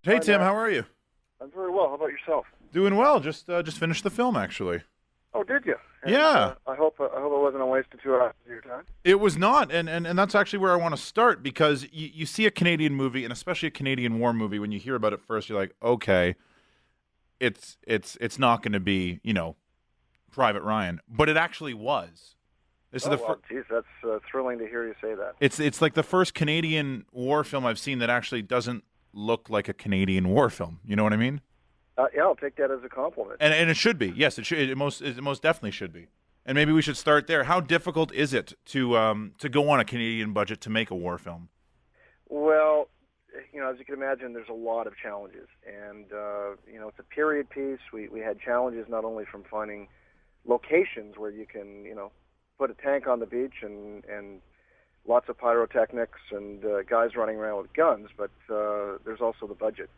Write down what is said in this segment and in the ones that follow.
Hey, Hi, Tim, Matt. how are you? I'm very well. How about yourself? Doing well. Just finished the film, actually. Oh, did you? And, Yeah, I hope it wasn't a waste of 2 hours of your time. it was not, and that's actually where I want to start because you see a Canadian movie, and especially a Canadian war movie, when you hear about it first, you're like, okay, it's not going to be Private Ryan, but it actually was. This is Oh, the well, geez, that's thrilling to hear you say that. it's like the first Canadian war film I've seen that actually doesn't look like a Canadian war film. You know what I mean? Yeah, I'll take that as a compliment. And it should be. Yes, it should. It most definitely should be. And maybe we should start there. How difficult is it to go on a Canadian budget to make a war film? Well, as you can imagine, there's a lot of challenges. And, it's a period piece. We had challenges not only from finding locations where you can, put a tank on the beach and lots of pyrotechnics and guys running around with guns, but there's also the budget.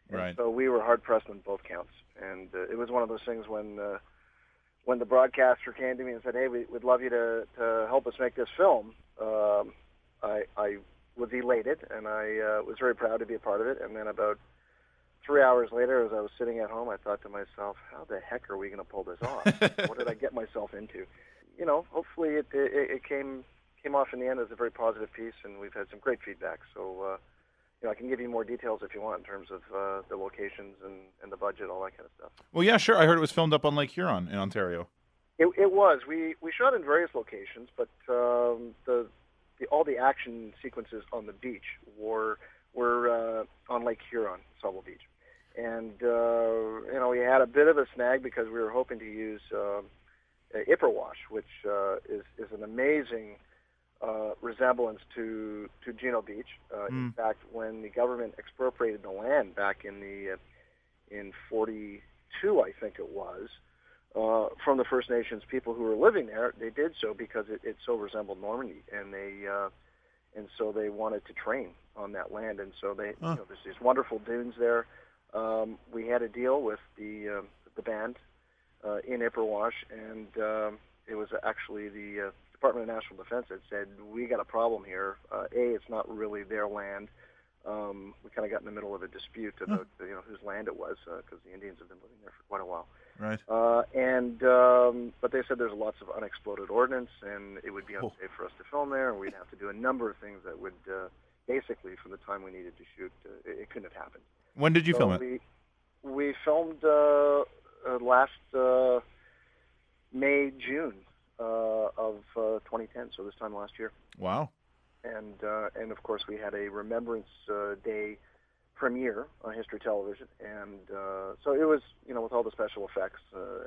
And Right. so we were hard-pressed on both counts. And it was one of those things when the broadcaster came to me and said, hey, we'd love you to help us make this film, I was elated, and I was very proud to be a part of it. And then about 3 hours later, as I was sitting at home, I thought to myself, how the heck are we going to pull this off? What did I get myself into? Hopefully it came off in the end as a very positive piece, and we've had some great feedback. So, I can give you more details if you want in terms of the locations and the budget, all that kind of stuff. Well, yeah, sure. I heard it was filmed up on Lake Huron in Ontario. It was. We shot in various locations, but all the action sequences on the beach were on Lake Huron, Ensemble Beach. And, we had a bit of a snag because we were hoping to use Ipperwash, which is an amazing resemblance to Juno Beach. In fact, when the government expropriated the land back in 42, I think it was, from the First Nations people who were living there, they did so because it so resembled Normandy, and so they wanted to train on that land, and so there's these wonderful dunes there. We had a deal with the band in Ipperwash, and it was actually the Department of National Defense that said, we got a problem here. It's not really their land. We kind of got in the middle of a dispute about whose land it was because the Indians have been living there for quite a while. Right. But they said there's lots of unexploded ordnance, and it would be unsafe for us to film there, and we'd have to do a number of things that would basically, from the time we needed to shoot, it couldn't have happened. When did you film it? We filmed last May, June of 2010, so this time last year. Wow. And of course, we had a Remembrance Day premiere on History Television, and so it was, with all the special effects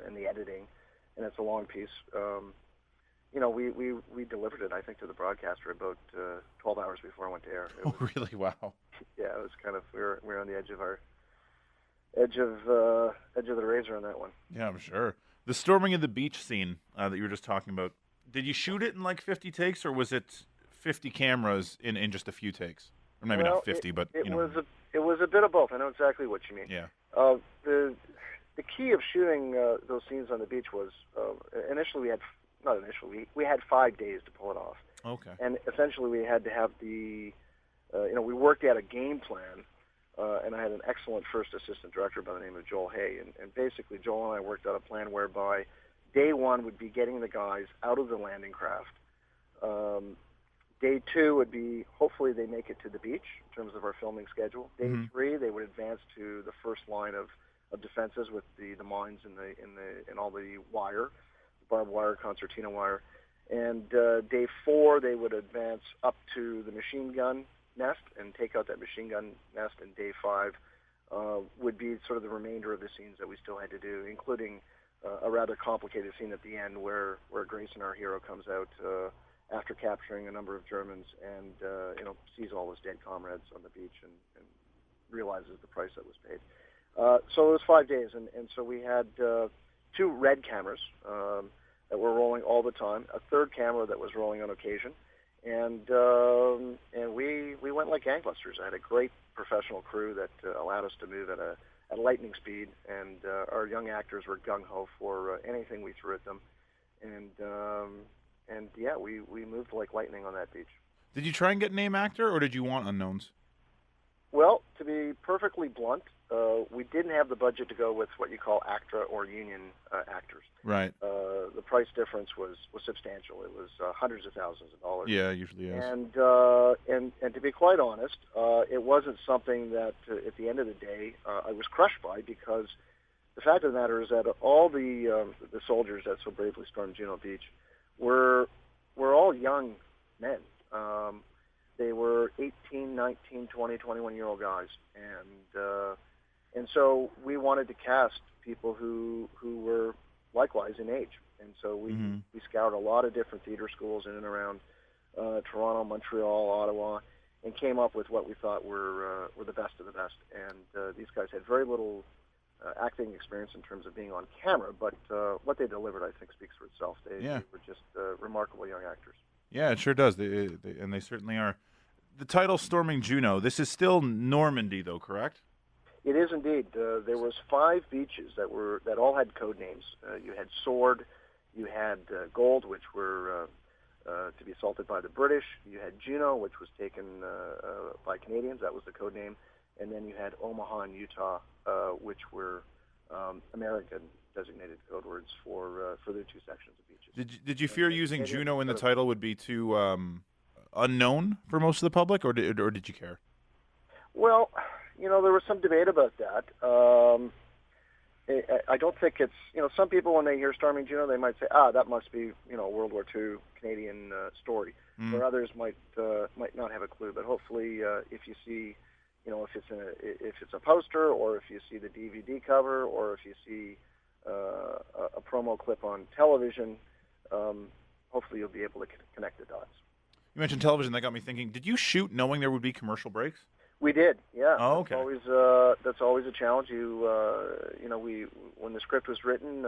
and the editing, and it's a long piece. We delivered it, I think, to the broadcaster about 12 hours before I went to air. Oh, really? Wow. Yeah, it was kind of we were on the edge of the razor on that one. Yeah, I'm sure. The storming of the beach scene that you were just talking about, did you shoot it in like 50 takes, or was it 50 cameras in just a few takes? Or maybe not 50, but it was a bit of both. I know exactly what you mean. Yeah. The key of shooting those scenes on the beach was initially we had 5 days to pull it off. Okay. And essentially we had to have we worked out a game plan. And I had an excellent first assistant director by the name of Joel Hay. And basically, Joel and I worked out a plan whereby day one would be getting the guys out of the landing craft. Day two would be, hopefully they make it to the beach in terms of our filming schedule. Day three, they would advance to the first line of defenses with the mines and all the wire, barbed wire, concertina wire. And day four, they would advance up to the machine gun nest and take out that machine gun nest, and day five would be sort of the remainder of the scenes that we still had to do, including a rather complicated scene at the end where Grayson, our hero, comes out after capturing a number of Germans and sees all his dead comrades on the beach and realizes the price that was paid. So it was 5 days, and so we had 2 red cameras that were rolling all the time, a third camera that was rolling on occasion, and we went like gangbusters. I had a great professional crew that allowed us to move at lightning speed, and our young actors were gung-ho for anything we threw at them, and yeah, we moved like lightning on that beach. Did you try and get name actor, or did you want unknowns? Well, to be perfectly blunt, we didn't have the budget to go with what you call ACTRA or union actors. Right. The price difference was substantial. It was hundreds of thousands of dollars. Yeah, it usually is. And to be quite honest, it wasn't something that at the end of the day I was crushed by, because the fact of the matter is that all the soldiers that so bravely stormed Juno Beach were all young men. They were 18, 19, 20, 21-year-old guys, and so we wanted to cast people who were likewise in age, and so we scoured a lot of different theater schools in and around Toronto, Montreal, Ottawa, and came up with what we thought were the best of the best. And these guys had very little acting experience in terms of being on camera, but what they delivered, I think, speaks for itself. They were just remarkable young actors. Yeah, it sure does. And they certainly are. The title, Storming Juno, this is still Normandy, though, correct? It is indeed. There was 5 beaches that all had code names. You had Sword, you had Gold, which were to be assaulted by the British. You had Juno, which was taken by Canadians. That was the code name. And then you had Omaha and Utah, which were American designated code words for their 2 sections of beaches. Did you fear using Juno in the title would be too unknown for most of the public, or did you care? Well, there was some debate about that. I don't think it's, some people when they hear Storming Juno, they might say, that must be, World War II Canadian story. Or others might not have a clue. But hopefully, if you see, if it's a poster, or if you see the DVD cover, or if you see a promo clip on television, hopefully you'll be able to connect the dots. You mentioned television. That got me thinking. Did you shoot knowing there would be commercial breaks? We did, yeah. Oh, okay. That's always a challenge. When the script was written,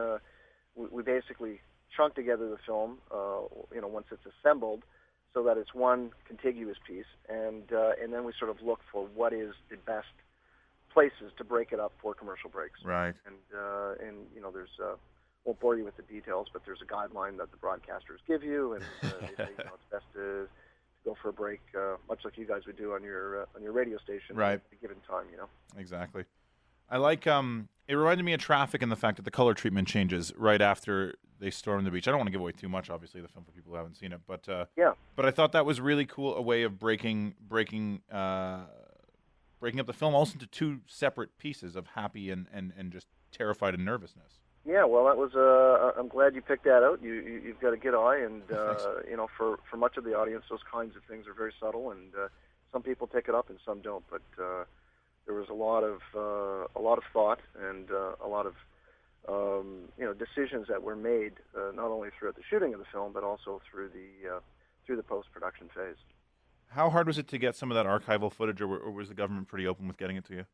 we basically chunked together the film, once it's assembled, so that it's one contiguous piece, and then we sort of look for what is the best places to break it up for commercial breaks. Right. And there's won't bore you with the details, but there's a guideline that the broadcasters give you, and they say it's best to go for a break, much like you guys would do on your radio station, right, at a given time. Exactly. I like it reminded me of Traffic and the fact that the color treatment changes right after they storm the beach. I don't want to give away too much, obviously, the film for people who haven't seen it, but But I thought that was really cool, a way of breaking up the film also into 2 separate pieces of happy and just terrified and nervousness. Yeah, well, that was. I'm glad you picked that out. You've got a good eye, and for much of the audience, those kinds of things are very subtle, and some people pick it up and some don't. But there was a lot of thought and a lot of decisions that were made, not only throughout the shooting of the film, but also through the post-production phase. How hard was it to get some of that archival footage, or was the government pretty open with getting it to you?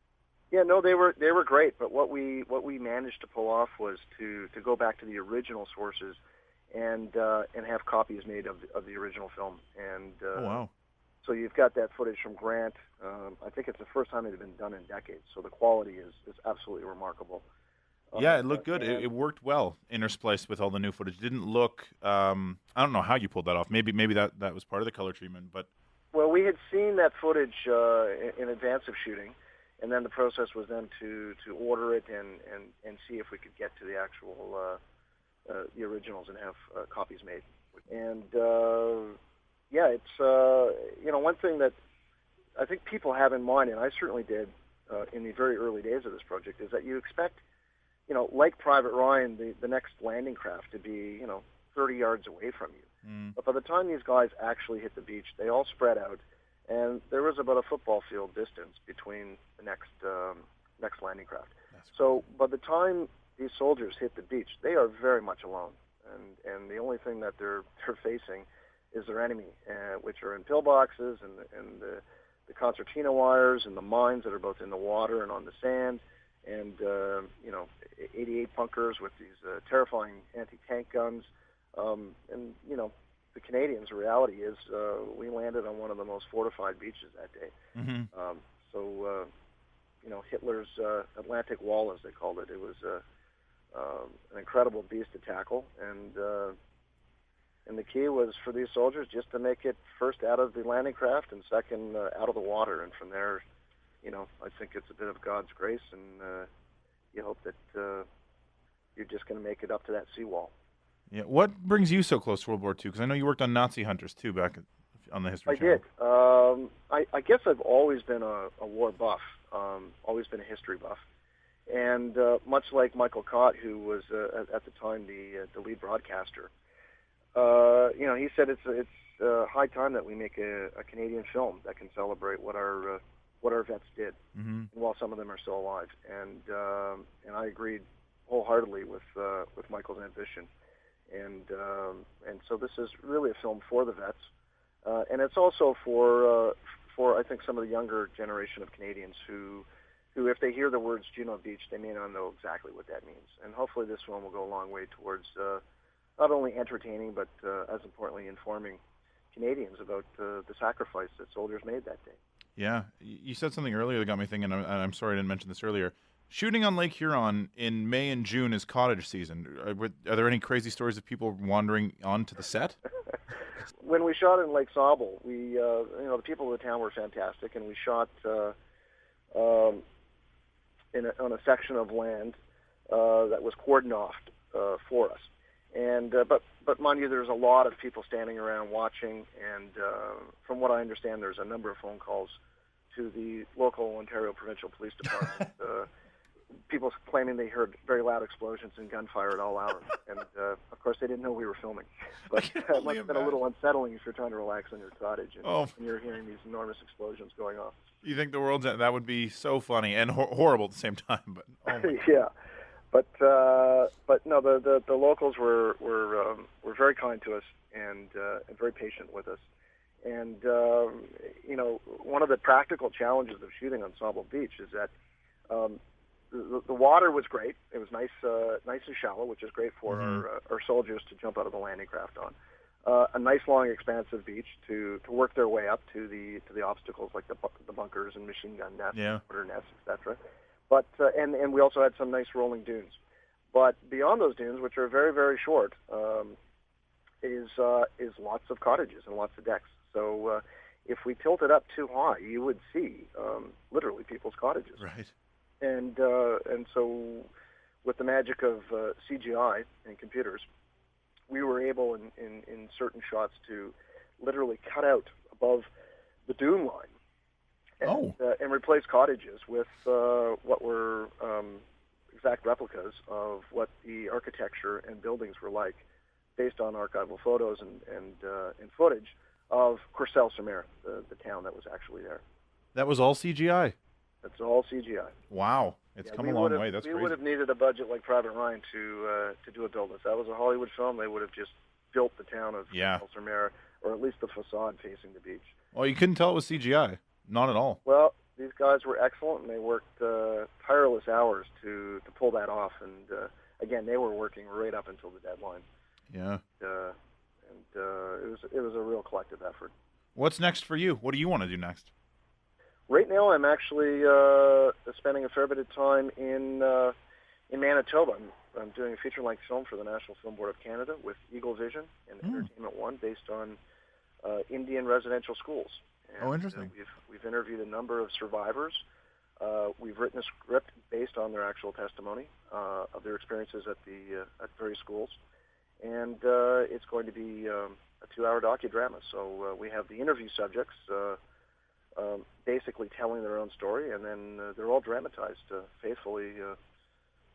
Yeah, no, they were great, but what we managed to pull off was to go back to the original sources and have copies made of the original film. And oh, wow. So you've got that footage from Grant. I think it's the first time it had been done in decades, so the quality is absolutely remarkable. Yeah, it looked good. It worked well, interspliced with all the new footage. It didn't look I don't know how you pulled that off. Maybe that was part of the color treatment, but well, we had seen that footage in advance of shooting. And then the process was then to order it and see if we could get to the actual the originals and have copies made. And it's one thing that I think people have in mind, and I certainly did in the very early days of this project, is that you expect, like Private Ryan, the next landing craft to be 30 yards away from you. But by the time these guys actually hit the beach, they all spread out. And there was about a football field distance between the next landing craft. So by the time these soldiers hit the beach, they are very much alone, and the only thing that they're facing is their enemy, which are in pillboxes and the concertina wires and the mines that are both in the water and on the sand, and 88 bunkers with these terrifying anti-tank guns, and the Canadians' reality is we landed on one of the most fortified beaches that day. Mm-hmm. So Hitler's Atlantic Wall, as they called it, it was an incredible beast to tackle, and the key was for these soldiers just to make it first out of the landing craft and second out of the water, and from there I think it's a bit of God's grace, and you hope that you're just going to make it up to that seawall. Yeah. What brings you so close to World War II? Because I know you worked on Nazi hunters too on the History I Channel. did. I guess I've always been a war buff, always been a history buff. And much like Michael Cott, who was at the time the lead broadcaster, he said it's high time that we make a Canadian film that can celebrate what our vets did, while some of them are still alive. And I agreed wholeheartedly with Michael's ambition. And so this is really a film for the vets, and it's also for I think some of the younger generation of Canadians who if they hear the words Juno Beach, they may not know exactly what that means. And hopefully this film will go a long way towards not only entertaining, but as importantly, informing Canadians about the sacrifice that soldiers made that day. Yeah. You said something earlier that got me thinking, and I'm sorry I didn't mention this earlier. Shooting on Lake Huron in May and June is cottage season. Are there any crazy stories of people wandering onto the set? When we shot in Lake Ensemble, the people of the town were fantastic, and we shot on a section of land that was cordoned off for us. And but mind you, there's a lot of people standing around watching, and from what I understand, there's a number of phone calls to the local Ontario Provincial Police Department. People claiming they heard very loud explosions and gunfire at all hours, and of course they didn't know we were filming. But it must have been a little unsettling if you're trying to relax on your cottage and you're hearing these enormous explosions going off. You think the world's that would be so funny and horrible at the same time, but yeah. But no, the locals were very kind to us and very patient with us. And one of the practical challenges of shooting Ensemble Beach is that the water was great. It was nice and shallow, which is great for our soldiers to jump out of the landing craft on. A nice, long, expansive beach to work their way up to the obstacles like the bunkers and machine gun nests, water nests, etc. But and we also had some nice rolling dunes. But beyond those dunes, which are very, very short, is lots of cottages and lots of decks. So if we tilted up too high, you would see literally people's cottages. Right. And so with the magic of CGI and computers, we were able in certain shots to literally cut out above the dune line and replace cottages with what were exact replicas of what the architecture and buildings were like, based on archival photos and footage of Courcelles-sur-Mer, the town that was actually there. That was all CGI? That's all CGI. Wow. It's come a long way. That's crazy. We would have needed a budget like Private Ryan to do a build. If that was a Hollywood film, they would have just built the town of Courcelles-sur-Mer, or at least the facade facing the beach. Well, you couldn't tell it was CGI. Not at all. Well, these guys were excellent, and they worked tireless hours to pull that off. And again, they were working right up until the deadline. Yeah. It was a real collective effort. What's next for you? What do you want to do next? Right now, I'm actually spending a fair bit of time in Manitoba. I'm doing a feature-length film for the National Film Board of Canada with Eagle Vision and Entertainment One, based on Indian residential schools. And, interesting. We've interviewed a number of survivors. We've written a script based on their actual testimony of their experiences at various schools, and it's going to be a 2-hour docudrama. So we have the interview subjects basically telling their own story, and then they're all dramatized faithfully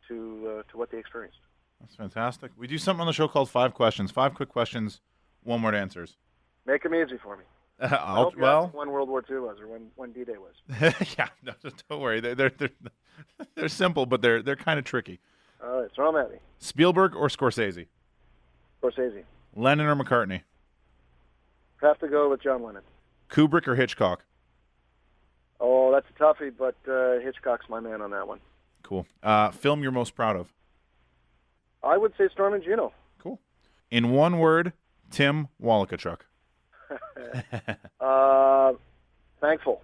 to what they experienced. That's fantastic. We do something on the show called 5 Questions. 5 quick questions, 1-word answers. Make them easy for me. I hope you ask when World War II was, or when D-Day was. Yeah, no, just don't worry. They're simple, but they're kind of tricky. All right, throw them at me. Spielberg or Scorsese? Scorsese. Lennon or McCartney? Have to go with John Lennon. Kubrick or Hitchcock? Oh, that's a toughie, but Hitchcock's my man on that one. Cool. Film you're most proud of? I would say Storm and Juno. Cool. In 1 word, Tim Wolochatiuk. Thankful.